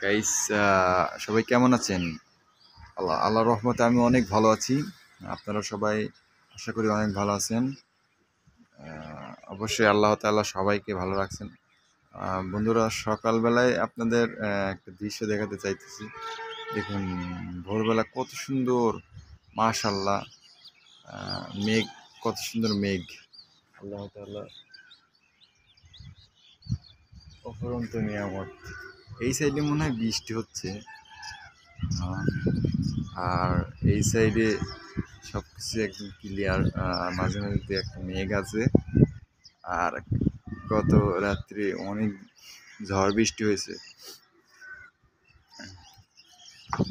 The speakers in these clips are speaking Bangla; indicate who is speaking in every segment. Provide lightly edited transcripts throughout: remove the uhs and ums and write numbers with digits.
Speaker 1: গাইস, সবাই কেমন আছেন? আল্লাহর রহমতে আমি অনেক ভালো আছি। আপনারা সবাই আশা করি অনেক ভালো আছেন। অবশ্যই আল্লাহ তাআলা সবাইকে ভালো রাখছেন। বন্ধুরা, সকালবেলায় আপনাদের একটা দৃশ্য দেখাতে চাইতেছি। দেখুন, ভোরবেলা কত সুন্দর, মাশাআল্লাহ। মেঘ, কত সুন্দর মেঘ। আল্লাহ তাআলা অফুরন্ত নিয়ামত। এই সাইডে মনে হয় বৃষ্টি হচ্ছে। আহ, আর এই সাইডে সবকিছু একদম ক্লিয়ার। মাঝে মাঝে দু একটা মেঘ আছে। আর গত রাত্রে অনেক ঝড় বৃষ্টি হয়েছে। খুব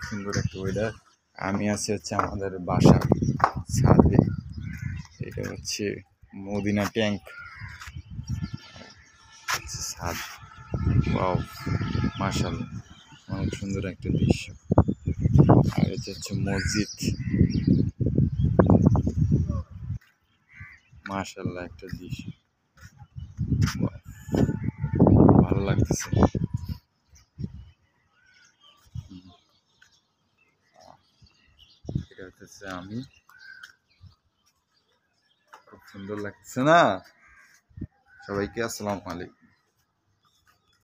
Speaker 1: সুন্দর একটা ওয়েদার। আমি আছি হচ্ছে আমাদের বাসার ছাদে। এটা হচ্ছে মদিনা ট্যাঙ্ক ছাদ। ওয়াও, মাশাআল্লাহ, অনেক সুন্দর একটা দৃশ্য। আর এটা হচ্ছে মসজিদ। মাশাআল্লাহ, একটা দৃশ্য। Wow, ভালো লাগতেছে। এটা হচ্ছে আমি। খুব সুন্দর লাগছে না? সবাইকে আসসালামু আলাইকুম।